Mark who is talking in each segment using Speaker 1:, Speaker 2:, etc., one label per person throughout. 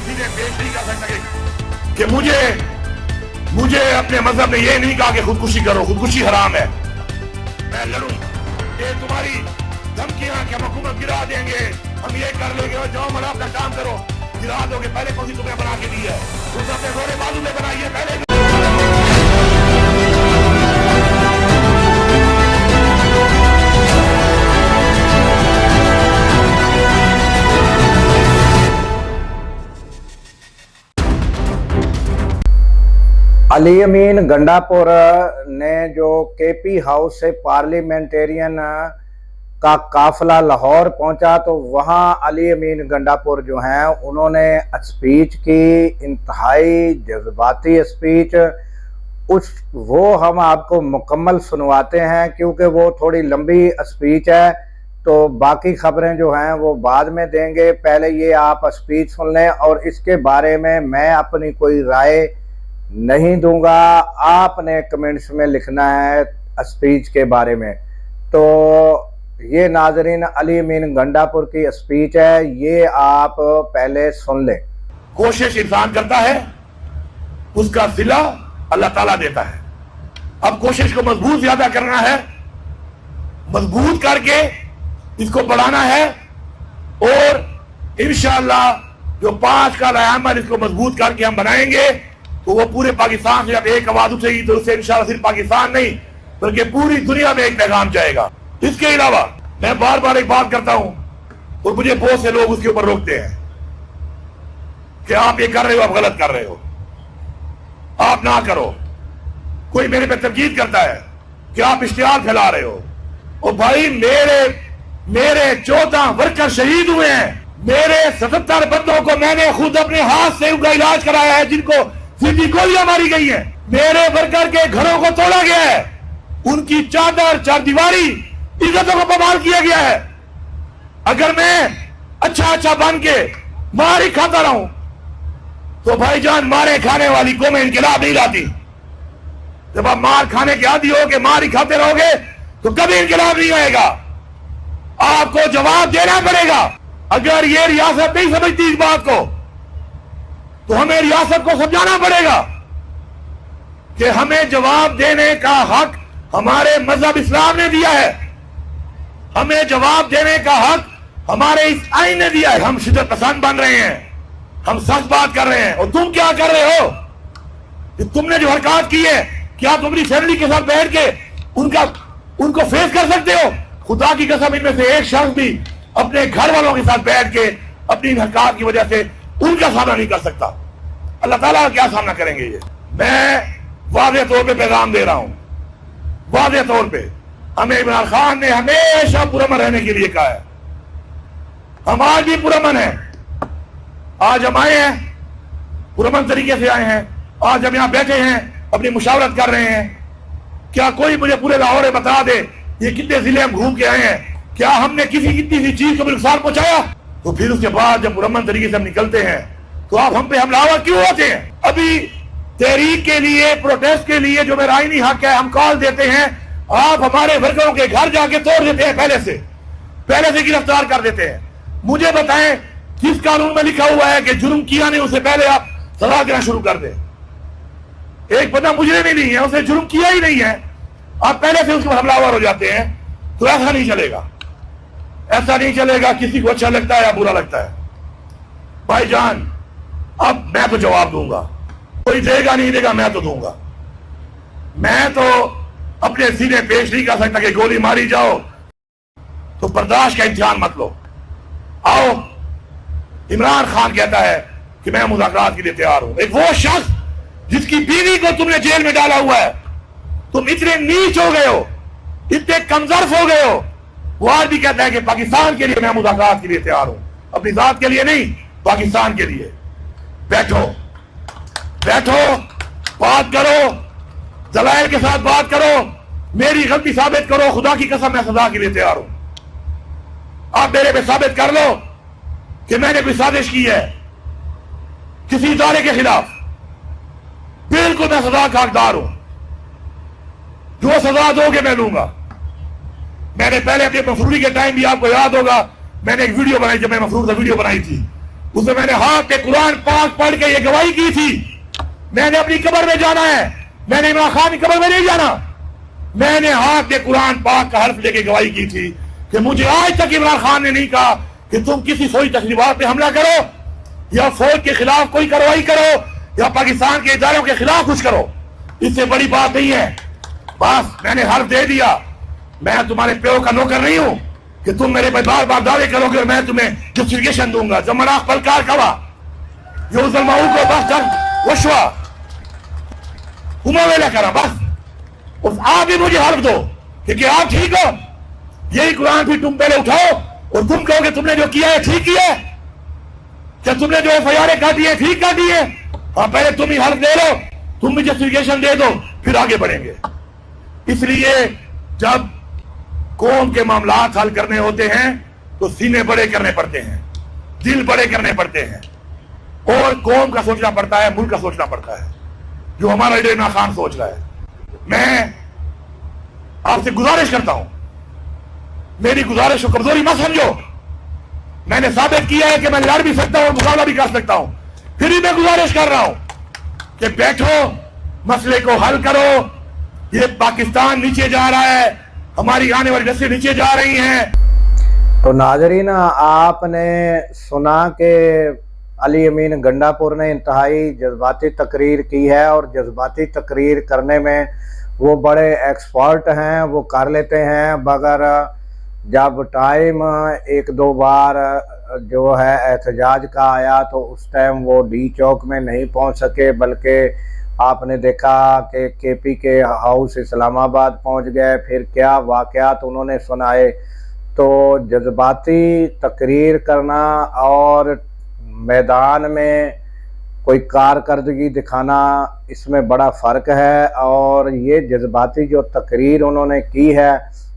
Speaker 1: सीने पेश नहीं कर सकते कि मुझे अपने मजहब ने ये नहीं कहा कि खुदकुशी करो, खुदकुशी हराम है। मैं लड़ूं। ये तुम्हारी धमकियां कि हम हुकूमत गिरा देंगे, हम ये कर लेंगे, और जाओ मरा अपना काम करो, गिरा दोगे। पहले कौन सी तुम्हें बना के दी है? तुम अपने घोड़े बाजू में बनाइए पहले।
Speaker 2: अली अमीन गंडापुर ने जो केपी हाउस से पार्लियामेंटेरियन का काफिला लाहौर पहुंचा, तो वहां अली अमीन गंडापुर जो हैं उन्होंने स्पीच की, इंतहाई जज्बाती स्पीच। वो हम आपको मुकम्मल सुनवाते हैं क्योंकि वो थोड़ी लंबी स्पीच है, तो बाकी खबरें जो हैं वो बाद में देंगे। पहले ये आप स्पीच सुन लें और इसके बारे में मैं अपनी कोई राय नहीं दूंगा, आपने कमेंट्स में लिखना है स्पीच के बारे में। तो ये नाजरीन अली अमीन गंडापुर की स्पीच है, ये आप पहले सुन लें।
Speaker 1: कोशिश इंसान करता है, उसका सिला अल्लाह ताला देता है। अब कोशिश को मजबूत ज्यादा करना है, मजबूत करके इसको बढ़ाना है, और इंशाअल्लाह जो 5 का अमल इसको मजबूत करके हम बनाएंगे तो वो पूरे पाकिस्तान से जब एक आवाज उठेगी तो उससे इंशाअल्लाह सिर्फ पाकिस्तान नहीं बल्कि पूरी दुनिया में एक पैगाम जाएगा। इसके अलावा मैं बार बार एक बात करता हूं और मुझे बहुत से लोग उसके ऊपर रोकते हैं कि आप ये कर रहे हो, आप गलत कर रहे हो, आप ना करो। कोई मेरे पे तनकीद करता है कि आप इश्तिहार फैला रहे हो। और भाई मेरे 14 वर्कर शहीद हुए हैं, मेरे 77 बंदों को मैंने खुद अपने हाथ से उनका इलाज कराया है, जिनको सीधी गोलियां मारी गई हैं। मेरे वर्कर के घरों को तोड़ा गया है, उनकी चादर चारदीवारी इज्जतों को बवाल किया गया है। अगर मैं अच्छा बन के मार ही खाता रहूं तो भाईजान मारे खाने वाली को मैं इनकलाब नहीं लाती। जब आप मार खाने के आदी हो के मार ही खाते रहोगे तो कभी इनकलाब नहीं आएगा। आपको जवाब देना पड़ेगा। अगर ये रियासत नहीं समझती इस बात को तो हमें रियासत को समझाना पड़ेगा कि हमें जवाब देने का हक हमारे मजहब इस्लाम ने दिया है, हमें जवाब देने का हक हमारे इस आइन ने दिया है। हम शिद्दत पसंद बन रहे हैं, हम सच बात कर रहे हैं, और तुम क्या कर रहे हो? कि तुमने जो हरकत की है, क्या तुम अपनी फैमिली के साथ बैठ के उनको फेस कर सकते हो? खुदा की कसम, इनमें से एक शख्स भी अपने घर वालों के साथ बैठ के अपनी हरकत की वजह से उनका सामना नहीं कर सकता। अल्लाह ताला का क्या सामना करेंगे? ये मैं वाज़ेह तौर पे पैगाम दे रहा हूं, वाज़ेह तौर पे। हमें इमरान खान ने हमेशा पुरअमन रहने के लिए कहा है, हम आज भी पुरअमन हैं। आज हम आए हैं, पुरअमन तरीके से आए हैं। आज हम यहां बैठे हैं, अपनी मुशावरत कर रहे हैं। क्या कोई मुझे पूरे लाहौर में बता दे ये कितने जिले हम घूम के आए हैं, क्या हमने किसी कितनी सी चीज को भी नुकसान पहुंचाया? तो फिर उसके बाद जब पुरअमन तरीके से हम निकलते हैं तो आप हम पे हमलावर क्यों होते हैं? अभी तहरीक के लिए, प्रोटेस्ट के लिए जो मेरा आईनी हक है, हम कॉल देते हैं, आप हमारे वर्करों के घर जाके तोड़ देते हैं, पहले से गिरफ्तार कर देते हैं। मुझे बताएं किस कानून में लिखा हुआ है कि जुर्म किया नहीं उससे पहले आप सजा देना शुरू कर दें? एक बंदा मुजरिम ही नहीं है, उसने जुर्म किया ही नहीं है, आप पहले से उसके हमलावर हो जाते हैं। तो ऐसा नहीं चलेगा, ऐसा नहीं चलेगा। किसी को अच्छा लगता है या बुरा लगता है? भाईजान, अब मैं तो जवाब दूंगा, कोई देगा नहीं देगा, मैं तो दूंगा। मैं तो अपने सीने पेश नहीं कर सकता कि गोली मारी जाओ तो बर्दाश्त का इम्तिहान मत लो। आओ, इमरान खान कहता है कि मैं मुज़ाकरात के लिए तैयार हूं। एक वो शख्स जिसकी बीवी को तुमने जेल में डाला हुआ है, तुम इतने नीच हो गए हो, इतने कमजोर हो गए हो, वो आज भी कहता है कि पाकिस्तान के लिए मैं मुज़ाकरात के लिए तैयार हूं, अपनी जात के लिए नहीं, पाकिस्तान के लिए। बैठो, बात करो, दलाइल के साथ बात करो, मेरी गलती साबित करो। खुदा की कसम, मैं सजा के लिए तैयार हूं। आप मेरे पे साबित कर लो कि मैंने कोई साजिश की है किसी इदारे के खिलाफ, बिल्कुल मैं सजा का हकदार हूं। जो सजा दोगे मैं लूंगा। मैंने पहले अपने मफरूरी के टाइम भी, आपको याद होगा, मैंने एक वीडियो बनाई, जब मैं मफरूर से वीडियो बनाई थी, उसमें मैंने हाथ पे कुरान पाक पढ़ के ये गवाही की थी, मैंने अपनी कब्र में जाना है, मैंने इमरान खान की कब्र में नहीं जाना। मैंने हाथ पे कुरान पाक का हर्फ लेके गवाही की थी कि मुझे आज तक इमरान खान ने नहीं कहा कि तुम किसी फौजी तशरीफात पे हमला करो या फौज के खिलाफ कोई कार्रवाई करो या पाकिस्तान के इदारों के खिलाफ कुछ करो। इससे बड़ी बात नहीं है। बस मैंने हर्फ दे दिया। मैं तुम्हारे प्यो का नौकर नहीं हूं कि तुम मेरे पे बार बार दावे करोगे और मैं तुम्हें जस्टिफिकेशन दूंगा। जमनाख पलकार कवा युजलमाऊ को बस जब वशवा उमवेला करा बस। उस आप भी मुझे हर्फ दो क्योंकि आप ठीक हो। यही कुरान भी तुम पहले उठाओ और तुम कहोगे तुमने जो किया है ठीक किया है, क्या तुमने जो एफआईआर काटी है ठीक काटी है। और पहले तुम ही हर्फ दे लो, तुम भी जस्टिफिकेशन दे दो, फिर आगे बढ़ेंगे। इसलिए जब कौम के मामलात हल करने होते हैं तो सीने बड़े करने पड़ते हैं, दिल बड़े करने पड़ते हैं और कौम का सोचना पड़ता है, मुल्क का सोचना पड़ता है, जो हमारा लीडर इमरान खान सोच रहा है। मैं आपसे गुजारिश करता हूं, मेरी गुजारिश को कमजोरी मत समझो। मैंने साबित किया है कि मैं लड़ भी सकता हूं और मुकाबला भी कर सकता हूं। फिर भी मैं गुजारिश कर रहा हूं कि बैठो, मसले को हल करो। ये पाकिस्तान नीचे जा रहा है, हमारी आने वाली नस्लें नीचे जा रही हैं।
Speaker 2: तो नाजरीन, आपने सुना कि अली अमीन गंडापुर ने इंतहाई जज्बाती तकरीर की है और जज्बाती तकरीर करने में वो बड़े एक्सपर्ट हैं, वो कर लेते हैं। मगर जब टाइम एक दो बार जो है एहतजाज का आया तो उस टाइम वो डी चौक में नहीं पहुंच सके, बल्कि आपने देखा कि केपी के हाउस इस्लामाबाद पहुंच गए। फिर क्या वाक़यात उन्होंने सुनाए। तो जज्बाती तकरीर करना और मैदान में कोई कारकर्दगी दिखाना, इसमें बड़ा फ़र्क है। और ये जज्बाती जो तकरीर उन्होंने की है,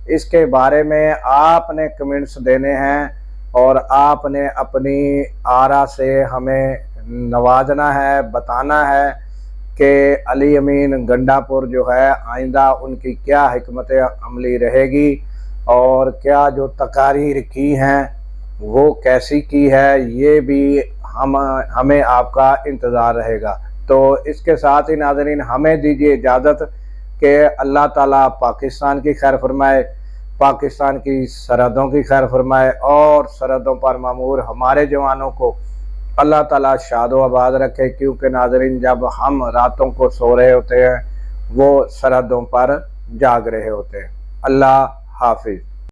Speaker 2: इसके बारे में आपने कमेंट्स देने हैं और आपने अपनी आरा से हमें नवाजना है, बताना है कि अली अमीन गंडापुर जो है आइंदा उनकी क्या हिकमत अमली रहेगी और क्या जो तकारीर की हैं वो कैसी की है, ये भी हमें आपका इंतज़ार रहेगा। तो इसके साथ ही नाज़रीन हमें दीजिए इजाज़त कि अल्लाह ताला पाकिस्तान की खैर फरमाए, पाकिस्तान की सरहदों की खैर फरमाए और सरहदों पर मामूर हमारे जवानों को अल्लाह ताला शादो आबाद रखे। क्योंकि नाज़रीन जब हम रातों को सो रहे होते हैं वो सरहदों पर जाग रहे होते हैं। अल्लाह हाफिज़।